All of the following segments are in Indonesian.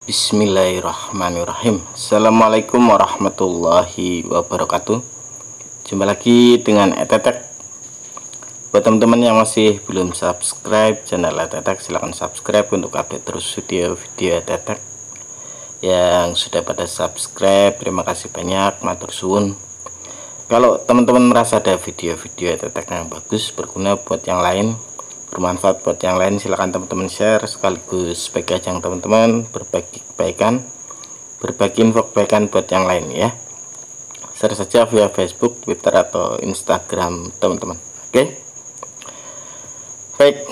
Bismillahirrahmanirrahim. Assalamualaikum warahmatullahi wabarakatuh. Jumpa lagi dengan Etetek. Buat teman-teman yang masih belum subscribe channel Etetek, silahkan subscribe untuk update terus video-video Etetek. Yang sudah pada subscribe, terima kasih banyak, matur suwun. Kalau teman-teman merasa ada video-video Etetek yang bagus, berguna buat yang lain, bermanfaat buat yang lain, silahkan teman-teman share, sekaligus bagi ajang teman-teman berbagi kebaikan, berbagi info kebaikan buat yang lain ya. Share saja via Facebook, Twitter atau Instagram teman-teman. Oke. Baik,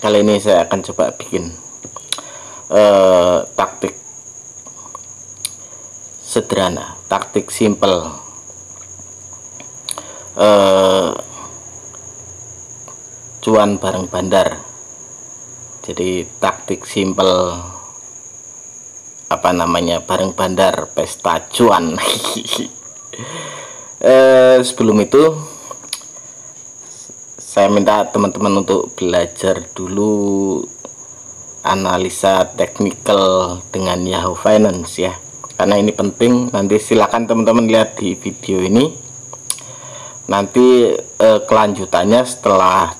kali ini saya akan coba bikin taktik sederhana, taktik simple, cuan bareng bandar. Jadi taktik simple bareng bandar pesta cuan. Sebelum itu saya minta teman-teman untuk belajar dulu analisa teknikal dengan Yahoo Finance ya, karena ini penting. Nanti silakan teman-teman lihat di video ini. Nanti kelanjutannya setelah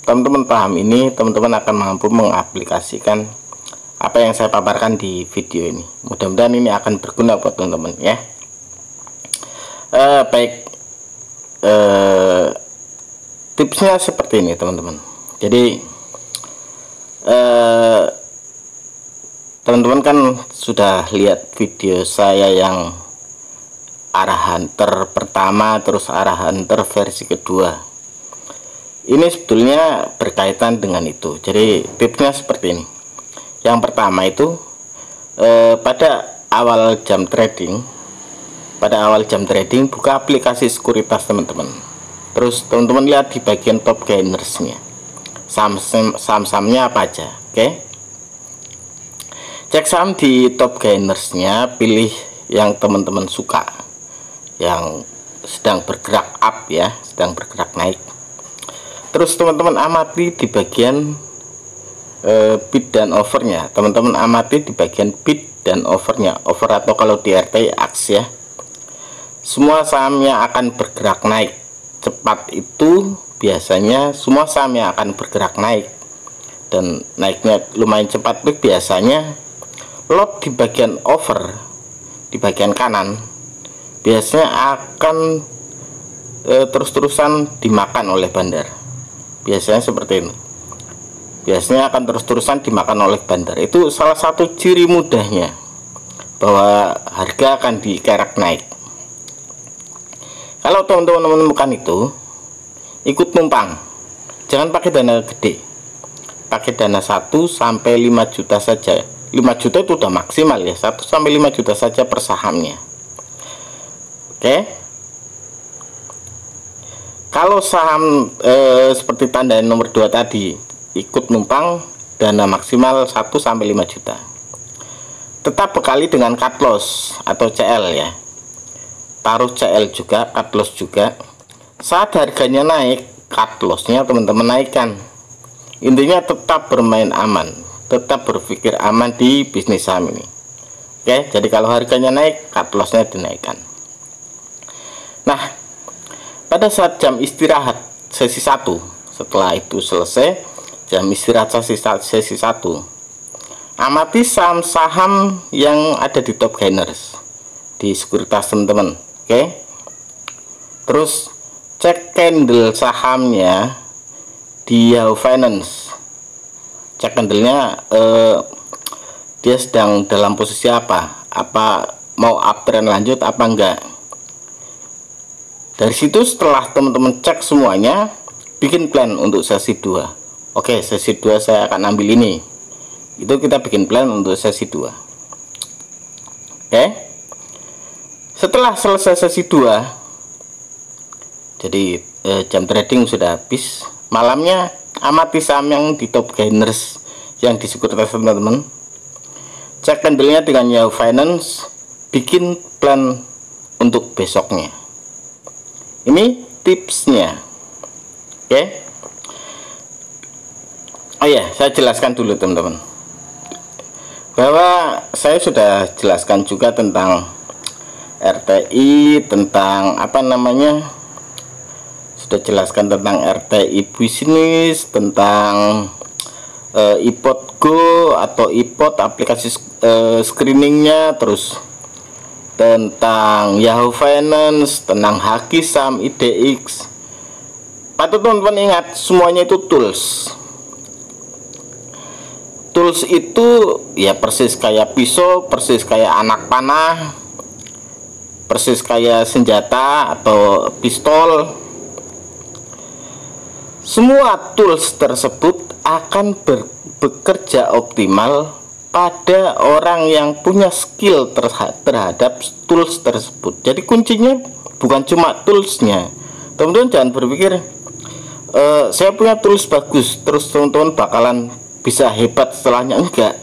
teman-teman paham ini, teman-teman akan mampu mengaplikasikan apa yang saya paparkan di video ini. Mudah-mudahan ini akan berguna buat teman-teman ya. Baik, tipsnya seperti ini teman-teman. Jadi teman-teman kan sudah lihat video saya yang arah hunter pertama, terus arah hunter versi kedua. Ini sebetulnya berkaitan dengan itu. Jadi tipsnya seperti ini. Yang pertama itu pada awal jam trading, buka aplikasi sekuritas teman-teman. Terus teman-teman lihat di bagian top gainersnya, saham-sahamnya apa aja. Oke, cek saham di top gainersnya, pilih yang teman-teman suka, yang sedang bergerak up ya, sedang bergerak naik. Terus teman-teman amati di bagian bid dan overnya. Teman-teman amati di bagian bid dan overnya, over atau kalau di RT aks ya. Semua sahamnya akan bergerak naik cepat, itu biasanya semua sahamnya akan bergerak naik, dan naiknya lumayan cepat itu biasanya lot di bagian over di bagian kanan biasanya akan terus-terusan dimakan oleh bandar. Biasanya seperti ini, biasanya akan terus-terusan dimakan oleh bandar. Itu salah satu ciri mudahnya bahwa harga akan dikerek naik. Kalau teman-teman menemukan itu, ikut numpang, jangan pakai dana gede, pakai dana 1 sampai 5 juta saja. 5 juta itu udah maksimal ya, 1 sampai 5 juta saja per sahamnya. Oke. Kalau saham seperti tanda nomor 2 tadi, ikut numpang, dana maksimal 1 sampai 5 juta. Tetap bekali dengan cut loss atau CL ya. Taruh CL juga, cut loss juga. Saat harganya naik, cut lossnya teman-teman naikkan. Intinya tetap bermain aman, tetap berpikir aman di bisnis saham ini. Oke, jadi kalau harganya naik, cut lossnya dinaikkan. Nah, pada saat jam istirahat sesi 1, setelah itu selesai jam istirahat sesi 1, amati saham-saham yang ada di top gainers di sekuritas teman-teman. Oke, terus cek candle sahamnya di Yahoo Finance. Cek candlenya, dia sedang dalam posisi apa mau uptrend lanjut apa enggak. Dari situ setelah teman-teman cek semuanya, bikin plan untuk sesi 2. Oke, sesi 2 saya akan ambil ini. Itu kita bikin plan untuk sesi 2. Oke. Setelah selesai sesi 2, jadi jam trading sudah habis, malamnya amati saham yang di top gainers yang di sekuritas teman-teman. Cek candlenya dengan Yahoo Finance, bikin plan untuk besoknya. Ini tipsnya. Oke. Oh ya, saya jelaskan dulu teman-teman. bahwa saya sudah jelaskan juga tentang RTI, tentang apa namanya, sudah jelaskan tentang RTI bisnis, tentang iPod Go atau iPod aplikasi screeningnya, terus tentang Yahoo Finance, tentang Hakisam, IDX. Patut teman-teman ingat, semuanya itu tools. Tools itu ya persis kayak pisau, persis kayak anak panah, persis kayak senjata atau pistol. Semua tools tersebut akan bekerja optimal pada orang yang punya skill terhadap tools tersebut. Jadi kuncinya bukan cuma toolsnya. Teman-teman jangan berpikir saya punya tools bagus terus teman-teman bakalan bisa hebat setelahnya. Enggak.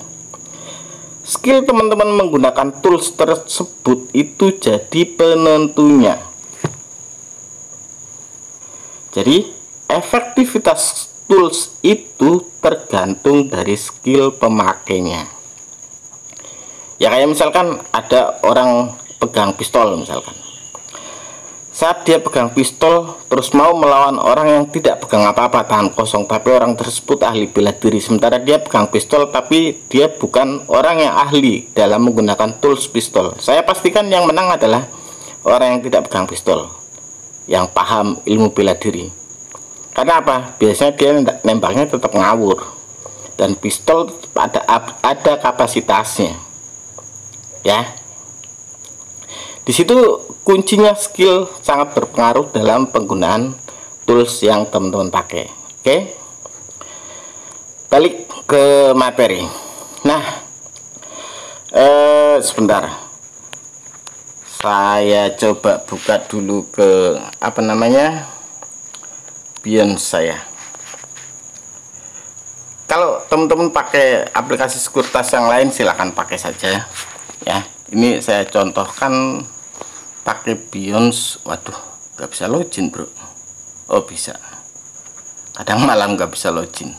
Skill teman-teman menggunakan tools tersebut itu jadi penentunya. Jadi efektivitas tools itu tergantung dari skill pemakainya. Ya kayak misalkan ada orang pegang pistol misalkan. Saat dia pegang pistol terus mau melawan orang yang tidak pegang apa-apa, tangan kosong, tapi orang tersebut ahli bela diri, sementara dia pegang pistol tapi dia bukan orang yang ahli dalam menggunakan tools pistol. Saya pastikan yang menang adalah orang yang tidak pegang pistol, yang paham ilmu bela diri. Karena apa? Biasanya dia nembaknya tetap ngawur, dan pistol ada kapasitasnya. Ya. Di situ kuncinya skill sangat berpengaruh dalam penggunaan tools yang teman-teman pakai. Oke, balik ke materi. Nah, sebentar, saya coba buka dulu ke apa namanya, Binance saya. Kalau teman-teman pakai aplikasi sekuritas yang lain silahkan pakai saja ya. Ini saya contohkan pakai Binance. Waduh, nggak bisa login bro. Oh bisa, kadang malam nggak bisa login.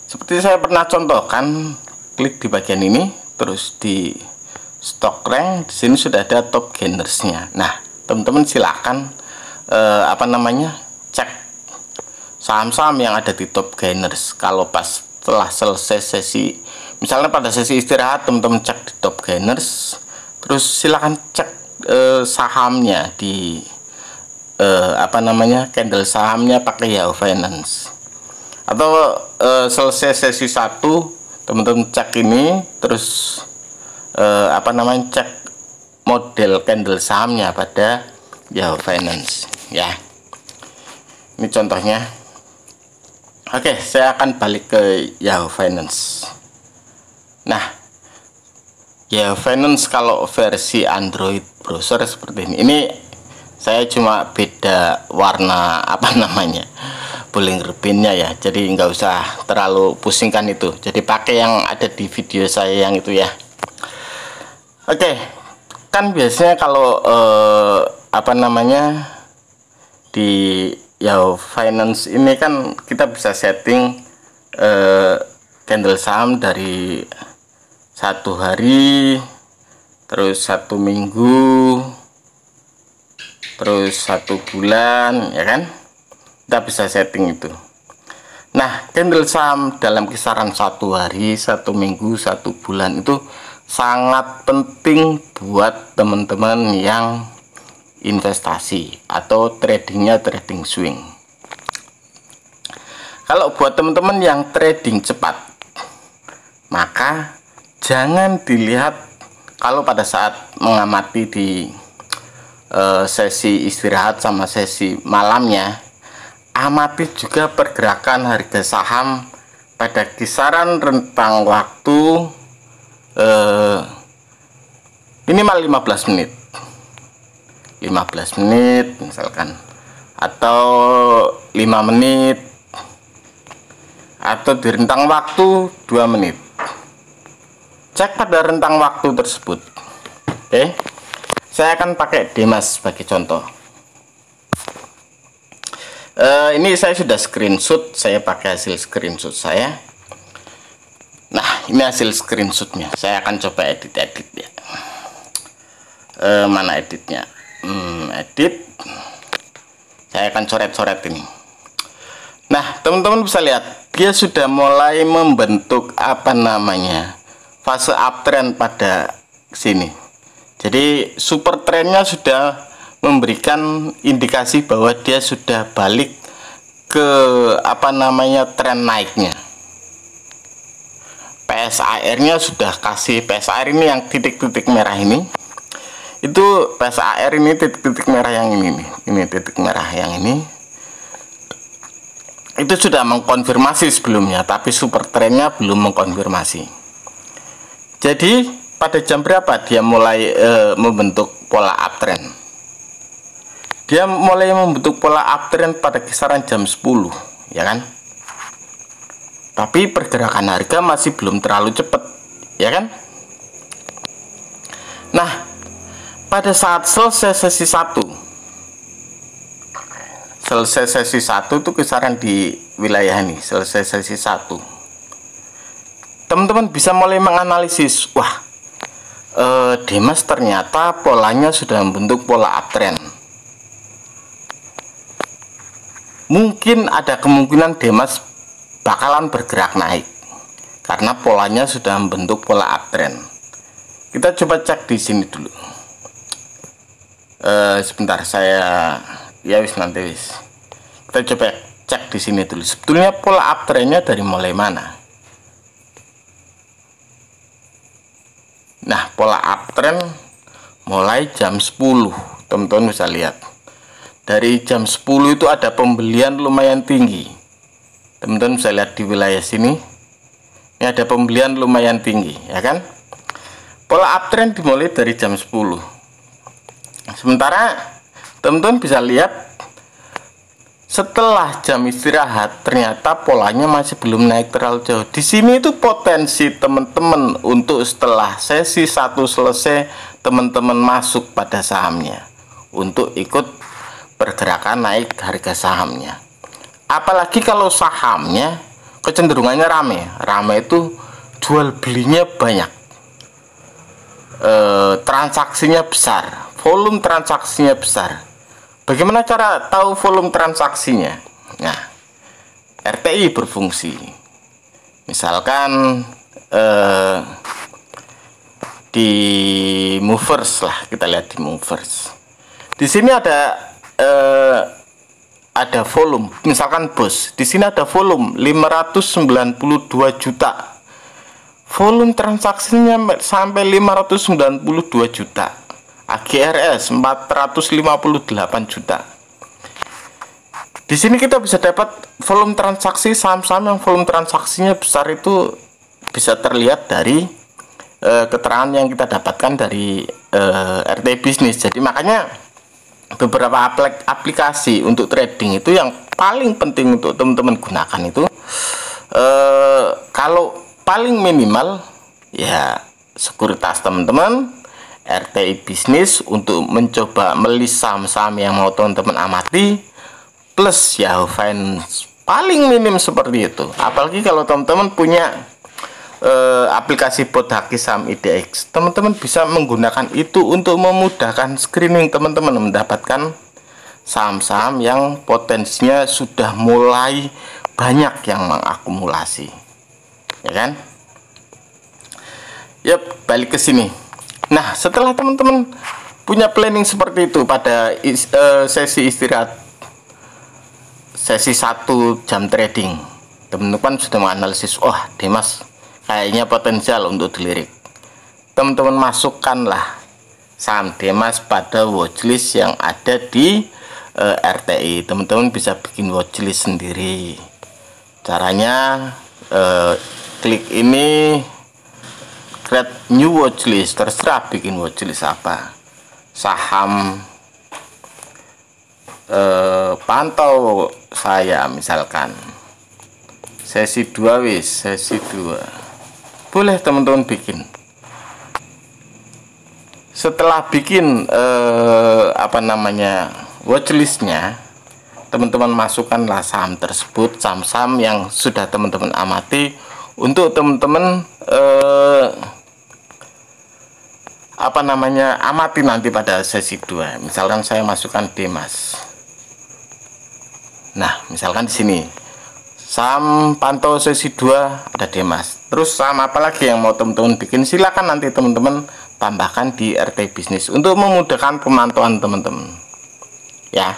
Seperti saya pernah contohkan, klik di bagian ini, terus di stock rank, di sini sudah ada top gainersnya. Nah teman-teman silakan apa namanya, cek saham-saham yang ada di top gainers. Kalau pas setelah selesai sesi, misalnya pada sesi istirahat, teman-teman cek di top gainers, terus silakan cek sahamnya di apa namanya, candle sahamnya pakai Yahoo Finance. Atau selesai sesi 1, teman-teman cek ini, terus apa namanya, cek model candle sahamnya pada Yahoo Finance ya. Ini contohnya. Oke, saya akan balik ke Yahoo Finance. Nah, Yahoo Finance kalau versi Android browser seperti ini. Ini saya cuma beda warna apa namanya, Bollinger Band-nya ya. Jadi nggak usah terlalu pusingkan itu. Jadi pakai yang ada di video saya yang itu ya. Oke, kan biasanya kalau apa namanya, di Yahoo Finance ini kan kita bisa setting candle saham dari 1 hari, terus 1 minggu, terus 1 bulan, ya kan? Kita bisa setting itu. Nah, candle saham dalam kisaran 1 hari, 1 minggu, 1 bulan itu sangat penting buat teman-teman yang investasi atau tradingnya trading swing. Kalau buat teman-teman yang trading cepat, maka jangan dilihat kalau pada saat mengamati di sesi istirahat sama sesi malamnya, amati juga pergerakan harga saham pada kisaran rentang waktu minimal 15 menit. 15 menit misalkan, atau 5 menit, atau di rentang waktu 2 menit. Cek pada rentang waktu tersebut. Oke, saya akan pakai Demas sebagai contoh. Ini saya sudah screenshot, saya pakai hasil screenshot saya. Nah, ini hasil screenshotnya. Saya akan coba edit ya. Mana editnya? Edit. Saya akan coret-coret ini. Nah, teman-teman bisa lihat dia sudah mulai membentuk apa namanya fase uptrend pada sini. Jadi super trendnya sudah memberikan indikasi bahwa dia sudah balik ke apa namanya tren naiknya. PSAR-nya sudah kasih, PSAR ini yang titik-titik merah ini. Itu PSAR ini titik-titik merah yang ini nih. Ini titik merah yang ini. Itu sudah mengkonfirmasi sebelumnya, tapi super trendnya belum mengkonfirmasi. Jadi pada jam berapa dia mulai membentuk pola uptrend? Dia mulai membentuk pola uptrend pada kisaran jam 10, ya kan? Tapi pergerakan harga masih belum terlalu cepat, ya kan? Nah, pada saat selesai sesi 1, itu kisaran di wilayah ini, selesai sesi 1, teman-teman bisa mulai menganalisis, wah, Demas ternyata polanya sudah membentuk pola uptrend. Mungkin ada kemungkinan Demas bakalan bergerak naik karena polanya sudah membentuk pola uptrend. Kita coba cek di sini dulu. Sebentar, saya nanti kita coba cek di sini dulu. Sebetulnya pola uptrendnya dari mulai mana? Nah, pola uptrend mulai jam 10, teman-teman bisa lihat. Dari jam 10 itu ada pembelian lumayan tinggi. Teman-teman bisa lihat di wilayah sini. Ini ada pembelian lumayan tinggi, ya kan? Pola uptrend dimulai dari jam 10. Sementara teman-teman bisa lihat setelah jam istirahat ternyata polanya masih belum naik terlalu jauh. Di sini itu potensi teman-teman untuk setelah sesi 1 selesai teman-teman masuk pada sahamnya untuk ikut pergerakan naik harga sahamnya. Apalagi kalau sahamnya kecenderungannya rame itu jual belinya banyak, transaksinya besar, volume transaksinya besar. Bagaimana cara tahu volume transaksinya? Nah, RTI berfungsi. Misalkan di movers lah, kita lihat di movers. Di sini ada volume, misalkan BOS. Di sini ada volume 592 juta. Volume transaksinya sampai 592 juta. AGRS 458 juta. Di sini kita bisa dapat volume transaksi saham-saham yang volume transaksinya besar itu bisa terlihat dari keterangan yang kita dapatkan dari RTI Bisnis. Jadi makanya beberapa aplikasi untuk trading itu yang paling penting untuk teman-teman gunakan itu kalau paling minimal ya sekuritas teman-teman RTI Bisnis untuk mencoba melist saham-saham yang mau teman-teman amati, plus Yahoo Finance paling minim seperti itu. Apalagi kalau teman-teman punya aplikasi bot haki saham IDX, teman-teman bisa menggunakan itu untuk memudahkan screening teman-teman mendapatkan saham-saham yang potensinya sudah mulai banyak yang mengakumulasi, ya kan? Yap, balik ke sini. Nah, setelah teman-teman punya planning seperti itu pada sesi istirahat, sesi 1 jam trading, teman-teman sudah menganalisis, wah Demas kayaknya potensial untuk dilirik. Teman-teman masukkanlah saham Demas pada watchlist yang ada di RTI. Teman-teman bisa bikin watchlist sendiri. Caranya klik ini, create new watchlist, terserah bikin watchlist apa. Saham pantau saya misalkan sesi 2 sesi 2. Boleh teman-teman bikin. Setelah bikin watchlistnya, teman-teman masukkanlah saham tersebut, saham-saham yang sudah teman-teman amati untuk teman-teman amati nanti pada sesi 2. Misalkan saya masukkan Demas. Nah, misalkan di sini saham pantau sesi 2 ada Demas. Terus saham apa lagi yang mau teman-teman bikin, silakan nanti teman-teman tambahkan di RT Bisnis untuk memudahkan pemantauan teman-teman. Ya.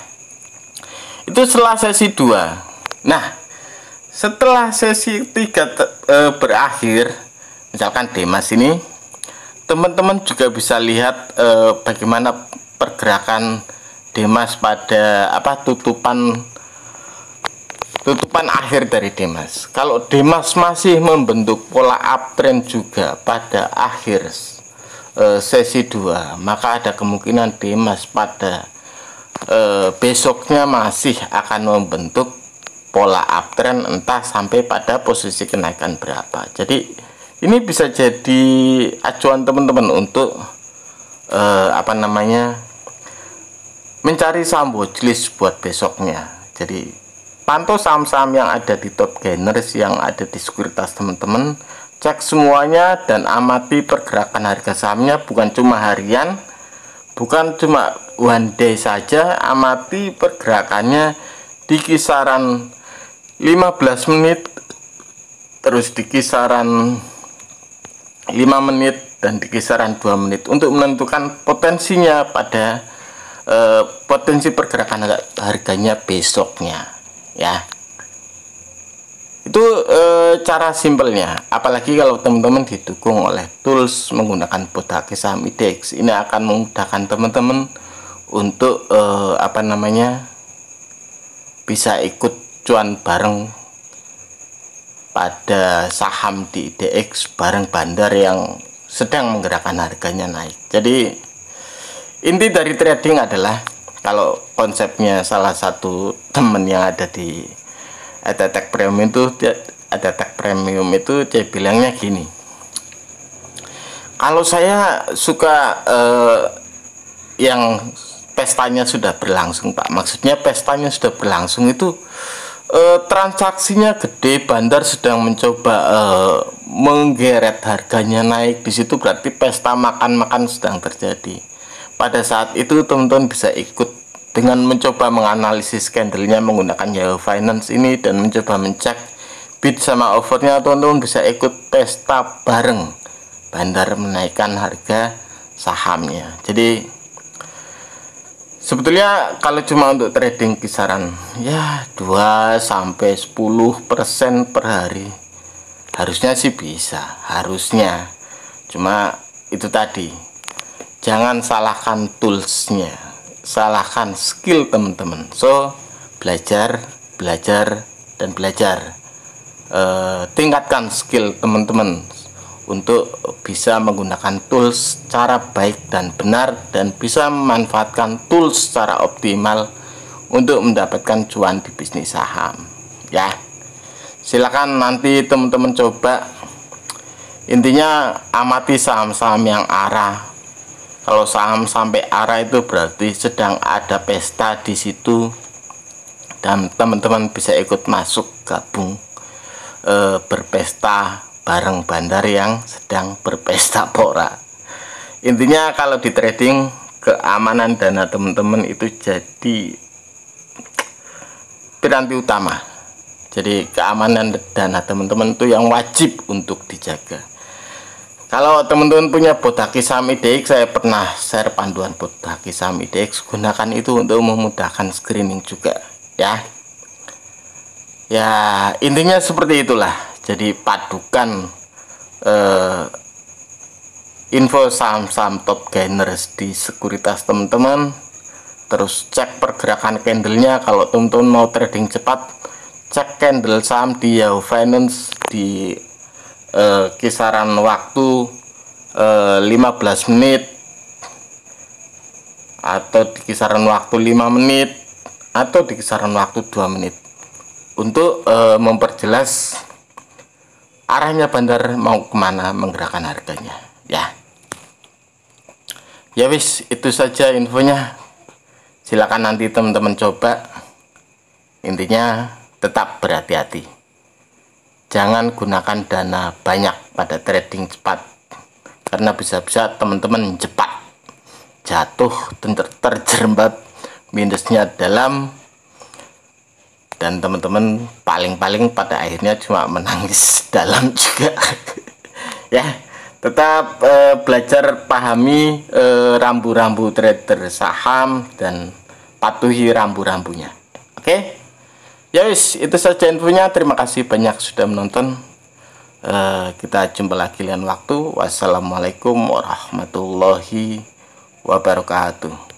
Itu setelah sesi 2. Nah, setelah sesi 3 berakhir, misalkan Demas ini, teman-teman juga bisa lihat bagaimana pergerakan Demas pada tutupan akhir dari Demas. Kalau Demas masih membentuk pola uptrend juga pada akhir sesi 2, maka ada kemungkinan Demas pada besoknya masih akan membentuk pola uptrend, entah sampai pada posisi kenaikan berapa. Jadi ini bisa jadi acuan teman-teman untuk mencari saham watchlist buat besoknya. Jadi pantau saham-saham yang ada di top gainers yang ada di sekuritas teman-teman, cek semuanya dan amati pergerakan harga sahamnya, bukan cuma harian, bukan cuma one day saja. Amati pergerakannya di kisaran 15 menit, terus di kisaran 5 menit, dan di kisaran 2 menit untuk menentukan potensinya pada potensi pergerakan harganya besoknya, ya. Itu cara simpelnya. Apalagi kalau teman-teman didukung oleh tools menggunakan Bothake Saham IDX, ini akan memudahkan teman-teman untuk bisa ikut cuan bareng pada saham di IDX bareng bandar yang sedang menggerakkan harganya naik. Jadi inti dari trading adalah, kalau konsepnya salah satu temen yang ada di Tech Premium itu saya bilangnya gini, kalau saya suka yang pestanya sudah berlangsung, Pak. Maksudnya pestanya sudah berlangsung itu transaksinya gede, bandar sedang mencoba menggeret harganya naik. Di situ berarti pesta makan-makan sedang terjadi. Pada saat itu teman-teman bisa ikut dengan mencoba menganalisis candlenya menggunakan Yahoo Finance ini dan mencoba mencek bid sama offernya. Teman-teman bisa ikut pesta bareng bandar menaikkan harga sahamnya. Jadi sebetulnya kalau cuma untuk trading kisaran 2-10% per hari, harusnya sih bisa, harusnya. Cuma itu tadi, jangan salahkan toolsnya, salahkan skill teman-teman. So belajar dan belajar. Tingkatkan skill teman-teman untuk bisa menggunakan tools secara baik dan benar, dan bisa memanfaatkan tools secara optimal untuk mendapatkan cuan di bisnis saham, ya. Silakan nanti teman-teman coba. Intinya amati saham-saham yang arah. Kalau saham sampai arah itu berarti sedang ada pesta di situ, dan teman-teman bisa ikut masuk gabung berpesta bareng bandar yang sedang berpesta pora. Intinya kalau di trading, keamanan dana teman-teman itu jadi piranti utama. Jadi keamanan dana teman-teman itu yang wajib untuk dijaga. Kalau teman-teman punya Bothake Saham IDX, saya pernah share panduan Bothake Saham IDX, gunakan itu untuk memudahkan screening juga, ya. Ya, intinya seperti itulah. Jadi padukan info saham-saham top gainers di sekuritas teman-teman, terus cek pergerakan candlenya. Kalau teman-teman mau trading cepat, cek candle saham di Yahoo Finance di kisaran waktu 15 menit, atau di kisaran waktu 5 menit, atau di kisaran waktu 2 menit untuk memperjelas arahnya bandar mau kemana menggerakkan harganya, ya. Ya wis, itu saja infonya. Silakan nanti teman-teman coba. Intinya tetap berhati-hati. jangan gunakan dana banyak pada trading cepat, karena bisa-bisa teman-teman cepat jatuh terjerembab, minusnya dalam, dan teman-teman paling-paling pada akhirnya cuma menangis dalam juga. Ya, tetap belajar pahami rambu-rambu trader saham dan patuhi rambu-rambunya. Oke, ya wis, itu saja infonya. Terima kasih banyak sudah menonton. Kita jumpa lagi lain waktu. Wassalamualaikum warahmatullahi wabarakatuh.